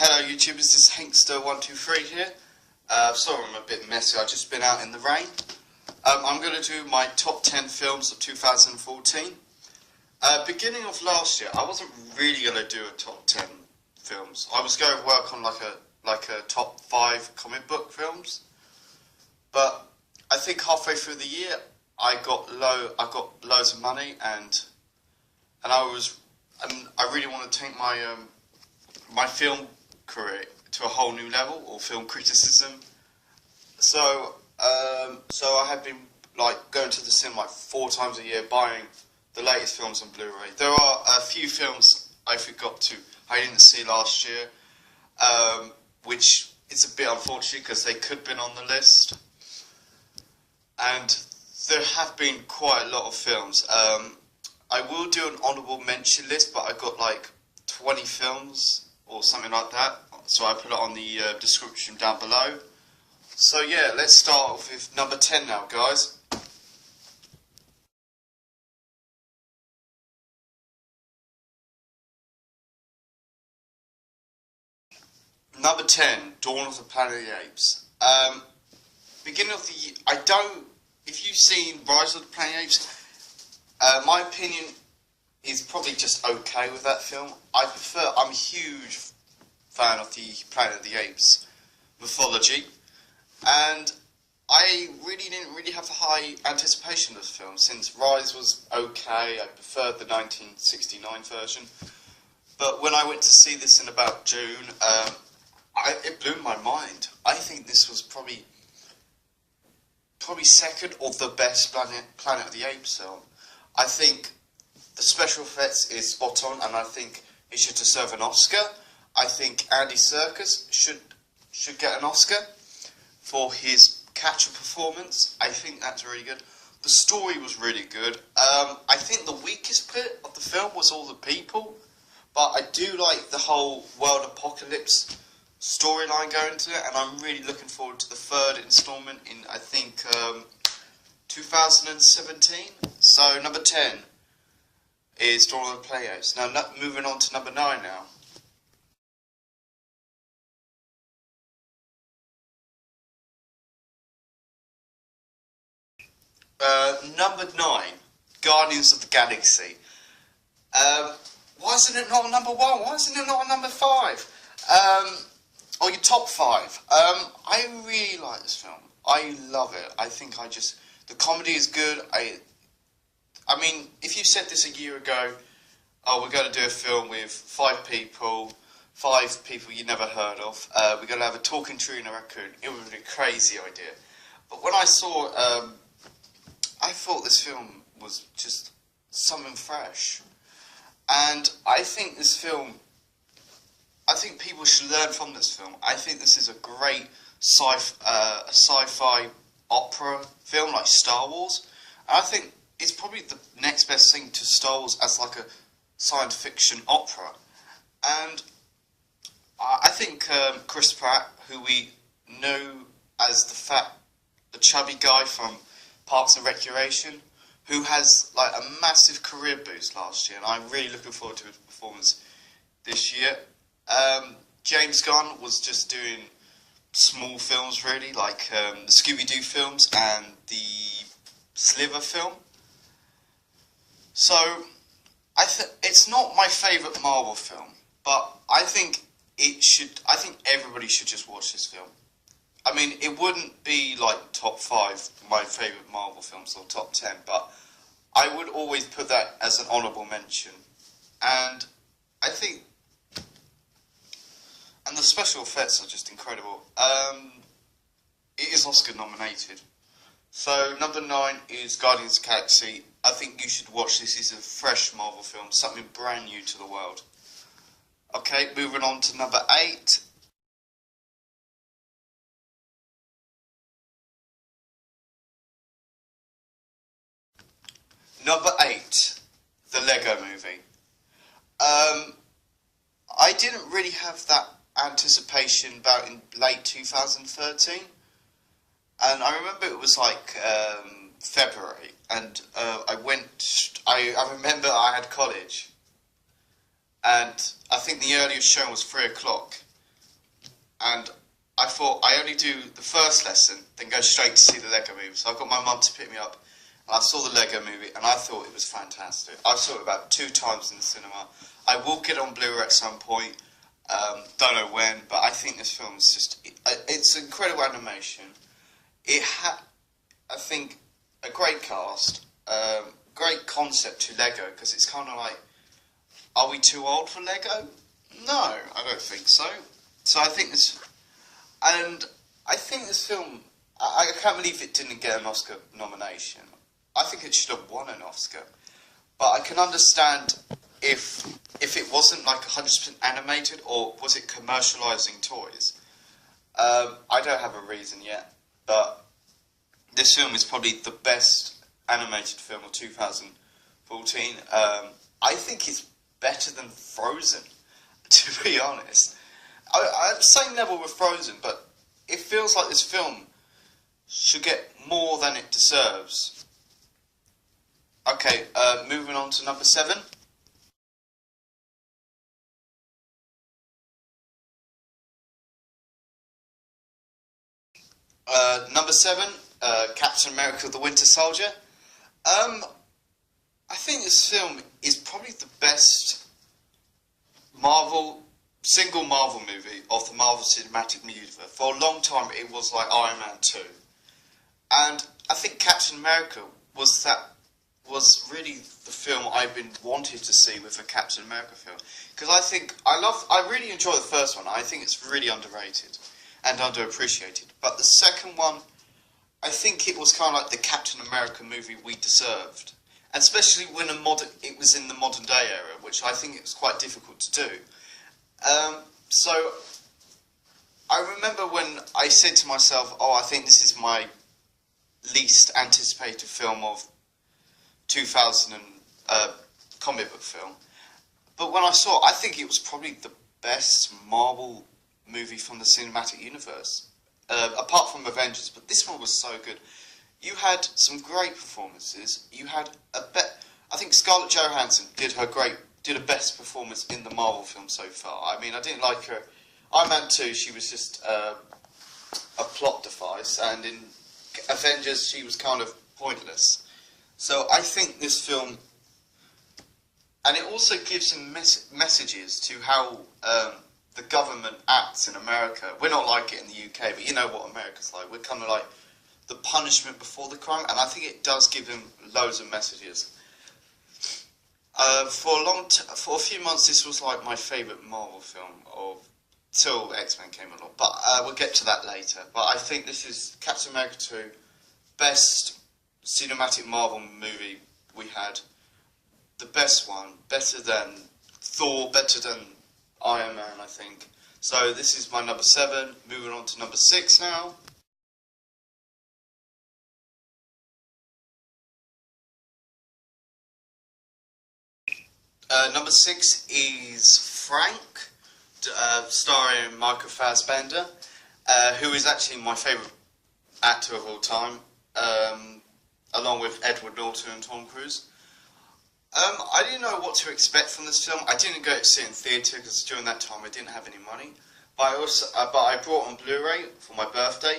Hello YouTubers, this is Henkster123 here. Sorry I'm a bit messy, I've just been out in the rain. I'm going to do my top 10 films of 2014. Beginning of last year, I wasn't really going to do a top 10 films. I was going to work on like a top 5 comic book films. But I think halfway through the year, I got loads of money and I really want to take my my film career to a whole new level, or film criticism. So I have been going to the cinema 4 times a year, buying the latest films on Blu-ray. There are a few films I didn't see last year, which is a bit unfortunate because they could have been on the list. And there have been quite a lot of films. I will do an honourable mention list, but I got like 20 films or something like that, so I put it on the description down below. So yeah, let's start off with number 10 now, guys. Number 10, Dawn of the Planet of the Apes. Beginning of the year, if you've seen Rise of the Planet of the Apes, my opinion is probably just okay with that film. I'm a huge fan of the Planet of the Apes mythology, and I didn't really have a high anticipation of the film, since Rise was okay. I preferred the 1969 version, but when I went to see this in about June, it blew my mind. I think this was probably second or the best Planet of the Apes film. I think the special effects is spot on, and I think it should deserve an Oscar. I think Andy Serkis should get an Oscar for his Catcher performance. I think that's really good. The story was really good. I think the weakest bit of the film was all the people, but I do like the whole world apocalypse storyline going to it, and I'm really looking forward to the 3rd installment in, I think, 2017. So number 10 is Dawn of the Planet of the Apes. Now moving on to number 9 now. Number 9, Guardians of the Galaxy. Why isn't it not on number 1? Why isn't it not on number 5? Or your top 5. I really like this film. I love it. I think the comedy is good. I mean, if you said this a year ago, oh, we're going to do a film with 5 people you never heard of, we're going to have a talking tree and a raccoon, it would be a crazy idea. But when I saw it, I thought this film was just something fresh. And I think people should learn from this film. I think this is a great sci-fi opera film like Star Wars. And I think it's probably the next best thing to Star Wars as like a science fiction opera. And I think Chris Pratt, who we know as the chubby guy from Parks and Recreation, who has like a massive career boost last year, and I'm really looking forward to his performance this year. James Gunn was just doing small films really, like the Scooby-Doo films and the Sliver film. So it's not my favourite Marvel film, but I think everybody should just watch this film. I mean, it wouldn't be like top 5 my favourite Marvel films or top 10, but I would always put that as an honourable mention. And I think, and the special effects are just incredible. It is Oscar nominated. So number 9 is Guardians of the Galaxy. I think you should watch this. It's a fresh Marvel film, something brand new to the world. Okay, moving on to number 8. Number 8, the Lego Movie. I didn't really have that anticipation about in late 2013, and I remember it was like February, and I remember I had college, and I think the earliest show was 3 o'clock, and I thought I only do the first lesson, then go straight to see the Lego movie. So I got my mum to pick me up, and I saw the Lego movie, and I thought it was fantastic. I saw it about 2 times in the cinema. I will get on Blu-ray at some point. Don't know when, but I think this film is just—it's incredible animation. It had, I think, a great cast, great concept to Lego, because it's kind of like, are we too old for Lego? No, I don't think so. So I think this, and I think this film, I can't believe it didn't get an Oscar nomination. I think it should have won an Oscar, but I can understand if it wasn't like 100% animated, or was it commercializing toys. I don't have a reason yet, but this film is probably the best animated film of 2014. I think it's better than Frozen, to be honest. I'm same level with Frozen, but it feels like this film should get more than it deserves. Okay, moving on to number 7. Number 7, Captain America: The Winter Soldier. I think this film is probably the best single Marvel movie of the Marvel Cinematic Universe. For a long time, it was like Iron Man 2, and I think Captain America was really the film I've been wanted to see with a Captain America film, because I really enjoy the first one. I think it's really underrated and underappreciated. But the second one, I think it was kind of like the Captain America movie we deserved, and especially when it was in the modern day era, which I think it was quite difficult to do. So I remember when I said to myself, "Oh, I think this is my least anticipated film of 2000 comic book film." But when I saw it, I think it was probably the best Marvel movie from the cinematic universe, apart from Avengers. But this one was so good. You had some great performances. You had I think Scarlett Johansson did a best performance in the Marvel film so far. I mean, I didn't like her. Iron Man 2, she was just a plot device, and in Avengers, she was kind of pointless. So I think this film, and it also gives some messages to how the government acts in America. We're not like it in the UK, but you know what America's like. We're kind of like the punishment before the crime, and I think it does give them loads of messages. For a few months, this was like my favourite Marvel film till X-Men came along, but we'll get to that later. But I think this is Captain America 2, best cinematic Marvel movie we had, the best one, better than Thor, better than Iron Man, I think. So this is my number 7, moving on to number 6 now. Number 6 is Frank, starring Michael Fassbender, who is actually my favourite actor of all time, along with Edward Norton and Tom Cruise. I didn't know what to expect from this film. I didn't go to see it in theatre because during that time I didn't have any money. But I brought on Blu-ray for my birthday,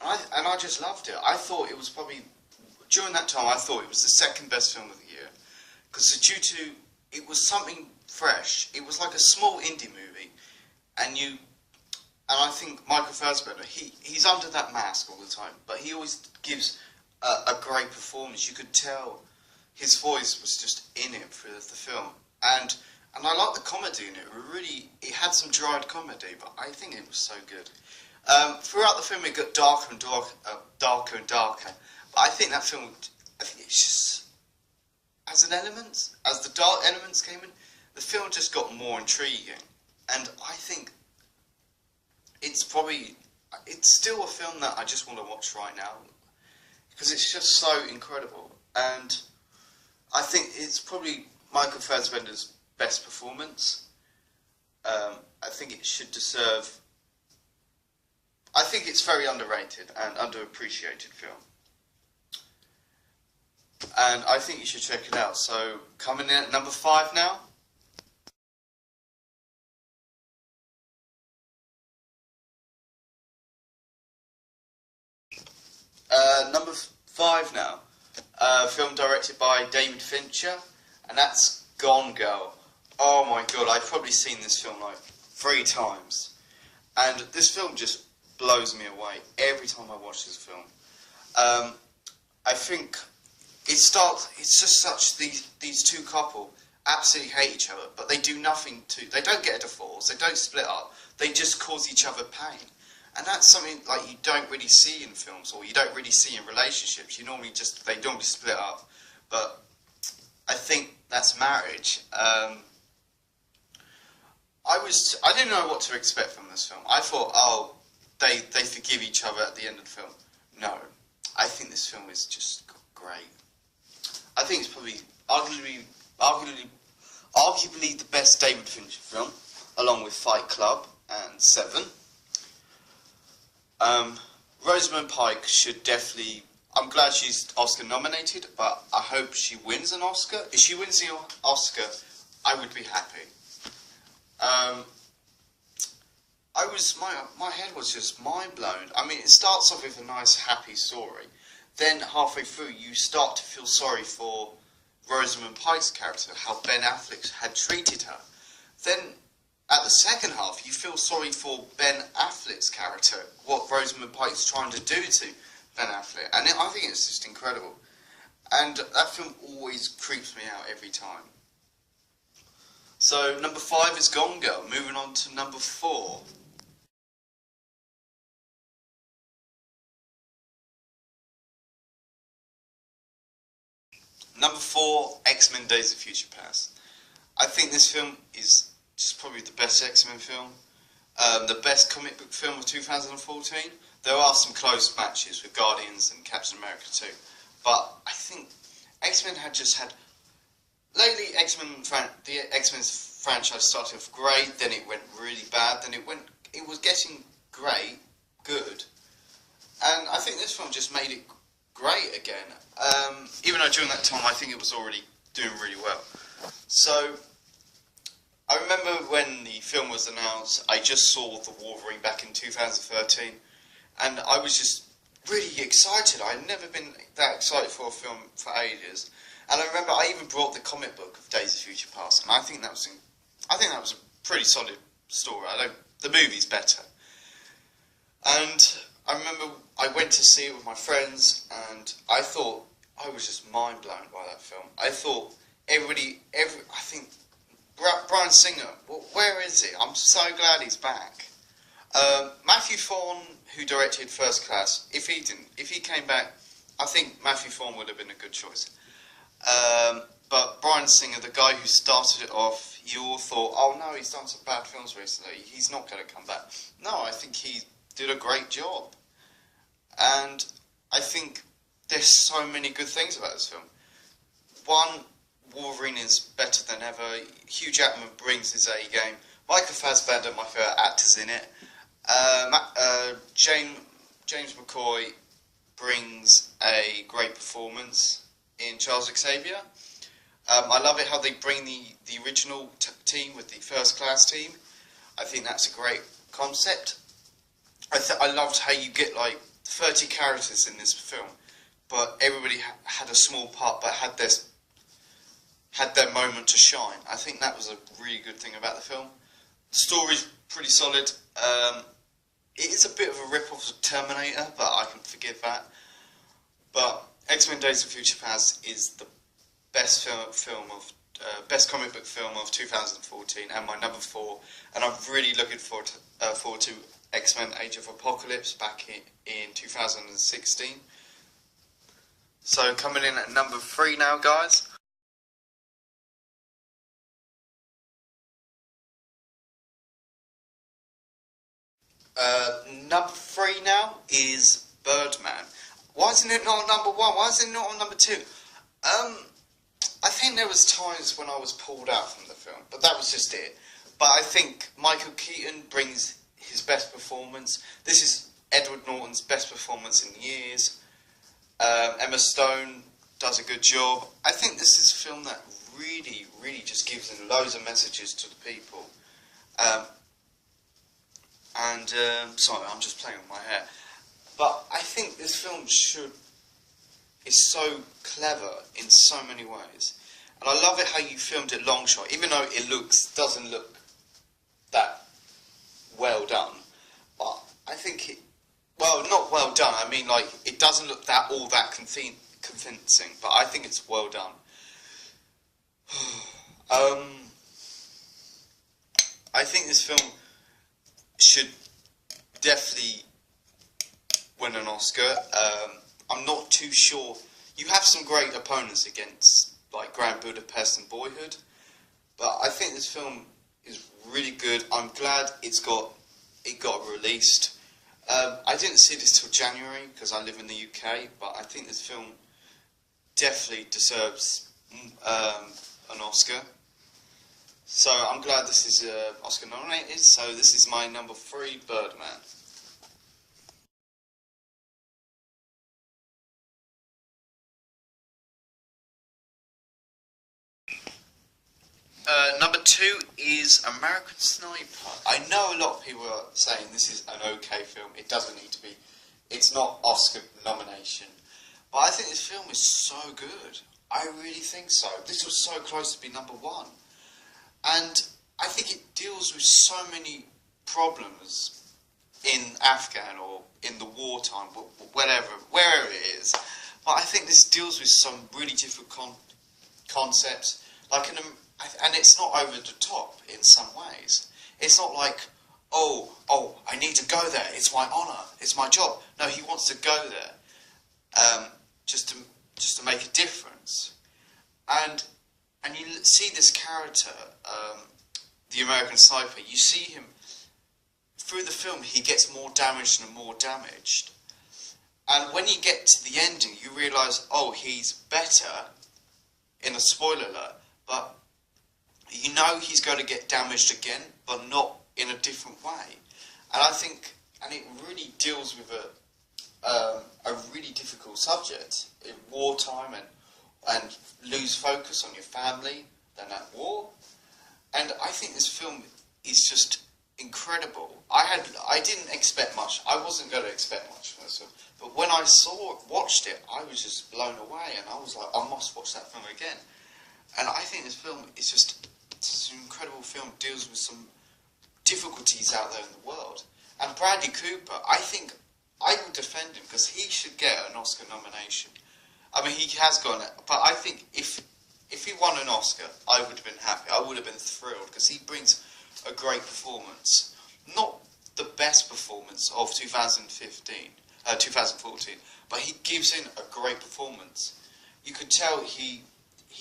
and I just loved it. I thought it was probably, during that time, I thought it was the second best film of the year, because it was something fresh. It was like a small indie movie, and I think Michael Fassbender, he's under that mask all the time, but he always gives a great performance. You could tell his voice was just in it for the film, and I like the comedy in it. It had some dried comedy, but I think it was so good. Throughout the film, it got darker and darker and darker. But I think that film, it's just, as the dark elements came in, the film just got more intriguing. And I think it's still a film that I just want to watch right now, because it's just so incredible. And I think it's probably Michael Fassbender's best performance. I think it should deserve. I think it's very underrated and underappreciated film, and I think you should check it out. So coming in at number 5 now. Number 5 now. Film directed by David Fincher, and that's Gone Girl. Oh my god, I've probably seen this film like 3 times. And this film just blows me away every time I watch this film. I think it's just such, these two couple absolutely hate each other, but they do nothing they don't get a divorce, they don't split up, they just cause each other pain. And that's something like you don't really see in films, or you don't really see in relationships. They normally split up. But I think that's marriage. I didn't know what to expect from this film. I thought, oh, they forgive each other at the end of the film. No, I think this film is just great. I think it's probably arguably the best David Fincher film, along with Fight Club and Seven. Rosamund Pike should definitely... I'm glad she's Oscar nominated, but I hope she wins an Oscar. If she wins the Oscar, I would be happy. My head was just mind blown. I mean, it starts off with a nice, happy story. Then halfway through, you start to feel sorry for Rosamund Pike's character, how Ben Affleck had treated her. Then, at the second half, you feel sorry for Ben Affleck's character, what Rosamund Pike's trying to do to Ben Affleck. And I think it's just incredible. And that film always creeps me out every time. So, number 5 is Gone Girl. Moving on to number 4. Number 4, X-Men Days of Future Past. I think this film is just probably the best X-Men film. The best comic book film of 2014. There are some close matches with Guardians and Captain America too. But I think X-Men had lately, the X-Men's franchise started off great, then it went really bad, then it was getting great, good. And I think this film just made it great again. Even though during that time I think it was already doing really well. So, I remember when the film was announced, I just saw The Wolverine back in 2013, and I was just really excited. I'd never been that excited for a film for ages. And I remember I even brought the comic book of Days of Future Past, and I think that was a pretty solid story. The movie's better. And I remember I went to see it with my friends, and I thought I was just mind blown by that film. I thought I think Bryan Singer, where is he? I'm so glad he's back. Matthew Vaughn, who directed First Class, if he came back, I think Matthew Vaughn would have been a good choice. But Bryan Singer, the guy who started it off, you all thought, oh no, he's done some bad films recently, he's not going to come back. No, I think he did a great job. And I think there's so many good things about this film. One, Wolverine is better than ever. Hugh Jackman brings his A game. Michael Fassbender, my favourite actor's in it. James McCoy brings a great performance in Charles Xavier. I love it how they bring the original team with the First Class team. I think that's a great concept. I loved how you get like 30 characters in this film, but everybody had a small part, but had their moment to shine. I think that was a really good thing about the film. The story's pretty solid. It is a bit of a rip-off of Terminator, but I can forgive that. But X-Men Days of Future Past is the best best comic book film of 2014, and my number 4. And I'm really looking forward to X-Men Age of Apocalypse back in 2016. So coming in at number 3 now, guys. Number 3 now is Birdman. Why isn't it not on number 1? Why is it not on number 2? I think there was times when I was pulled out from the film, but that was just it. But I think Michael Keaton brings his best performance. This is Edward Norton's best performance in years. Emma Stone does a good job. I think this is a film that really, really just gives in loads of messages to the people. Sorry, I'm just playing with my hair. But I think this film is so clever in so many ways. And I love it how you filmed it long shot, even though it doesn't look that well done. But I think not well done, I mean like, it doesn't look all that convincing, but I think it's well done. I think this film should definitely win an Oscar. I'm not too sure. You have some great opponents against, like Grand Budapest and Boyhood, but I think this film is really good. I'm glad it got released. I didn't see this till January because I live in the UK, but I think this film definitely deserves an Oscar. So I'm glad this is Oscar nominated. So this is my number 3, Birdman. Number 2 is American Sniper. I know a lot of people are saying this is an okay film. It doesn't need to be. It's not Oscar nomination. But I think this film is so good. I really think so. This was so close to be number 1. And I think it deals with so many problems in Afghan or in the wartime, wherever it is. But I think this deals with some really difficult concepts. And it's not over the top in some ways. It's not like, oh, I need to go there. It's my honour. It's my job. No, he wants to go there, just to make a difference. And you see this character, the American Sniper. You see him through the film. He gets more damaged and more damaged. And when you get to the ending, you realise, oh, he's better. In a spoiler alert, but you know he's going to get damaged again, but not in a different way. And I think, and it really deals with a really difficult subject in wartime and lose focus on your family, then at war. And I think this film is just incredible. I didn't expect much. I wasn't going to expect much from this film, but when I watched it, I was just blown away, and I was like, I must watch that film again. And I think this film is just an incredible film. Deals with some difficulties out there in the world. And Bradley Cooper, I think I will defend him because he should get an Oscar nomination. I mean, he has got it, but I think if he won an Oscar, I would have been happy. I would have been thrilled because he brings a great performance. Not the best performance of 2014, but he gives in a great performance. You could tell he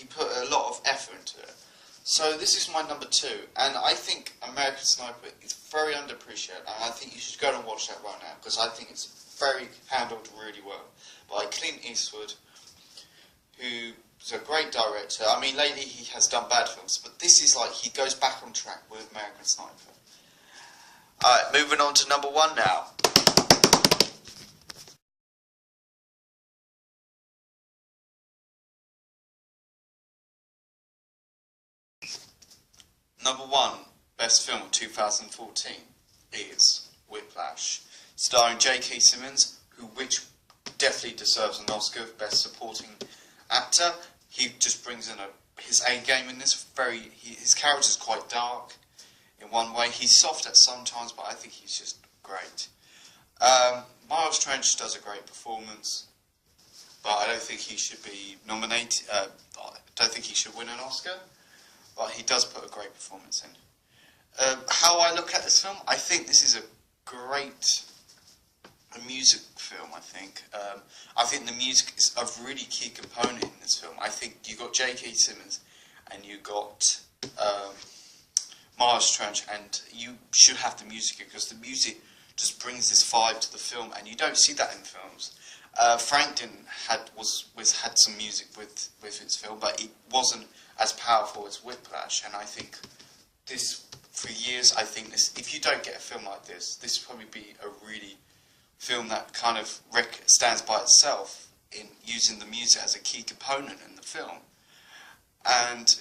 put a lot of effort into it. So this is my number 2, and I think American Sniper is very underappreciated, and I think you should go and watch that right now, because I think it's very handled really well by Clint Eastwood, who's a great director. I mean, lately he has done bad films, but this is like he goes back on track with American Sniper. Alright, moving on to number 1 now. Number 1, best film of 2014 is Whiplash, starring J.K. Simmons, which definitely deserves an Oscar for Best Supporting Actor. He just brings in his A game in this. His character's quite dark in one way. He's soft at some times, but I think he's just great. Miles Trench does a great performance, but I don't think he should be nominated. I don't think he should win an Oscar. But he does put a great performance in. How I look at this film, I think this is a great music film, I think. I think the music is a really key component in this film. I think you got J.K. Simmons and you got Miles Trench, and you should have the music because the music just brings this vibe to the film, and you don't see that in films. Frank had some music with his film, but it wasn't as powerful as Whiplash. And I think this, for years, I think this, if you don't get a film like this would probably be a really film that kind of stands by itself in using the music as a key component in the film. And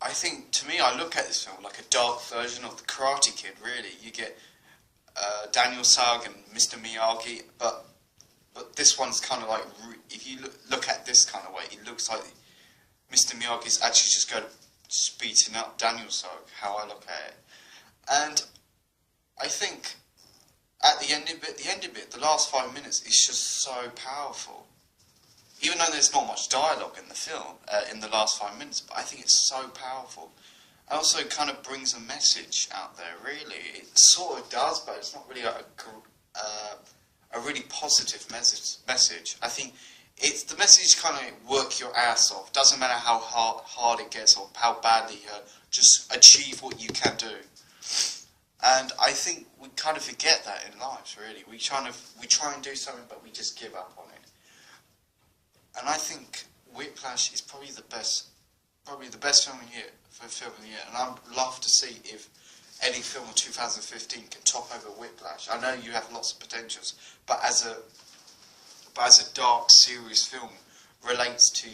I think, to me, I look at this film like a dark version of The Karate Kid, really. You get Daniel Sug and Mr. Miyagi, but this one's kind of like, if you look at this kind of way, it looks like Mr. Miyagi's actually just going to beating up Daniel Sug, how I look at it. And I think at the end of it, the last 5 minutes is just so powerful. Even though there's not much dialogue in the film, in the last 5 minutes, but I think it's so powerful. It also kind of brings a message out there, really. It sort of does, but it's not really a really positive message. I think it's the message kind of work your ass off. Doesn't matter how hard it gets or how badly you hurt, just achieve what you can do. And I think we kind of forget that in life, really. We try and do something, but we just give up on it. And I think Whiplash is probably the best film of the year, and I'd love to see if any film of 2015 can top over Whiplash. I know you have lots of potentials, but as a dark, serious film, relates to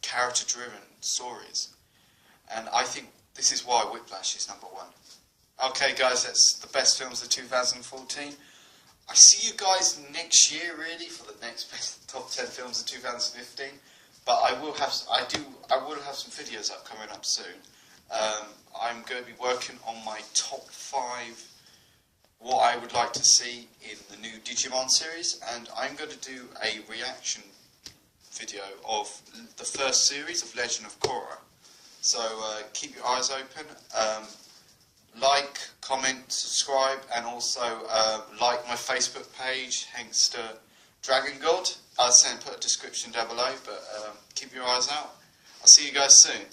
character-driven stories, and I think this is why Whiplash is number one. Okay, guys, that's the best films of 2014. I see you guys next year, really, for the next best top 10 films of 2015. But I will have some videos coming up soon. I'm going to be working on my top 5, what I would like to see in the new Digimon series, and I'm going to do a reaction video of the first series of Legend of Korra. So keep your eyes open. Like, comment, subscribe, and also like my Facebook page, Henk's Dragon God. I'll put a description down below, but keep your eyes out. I'll see you guys soon.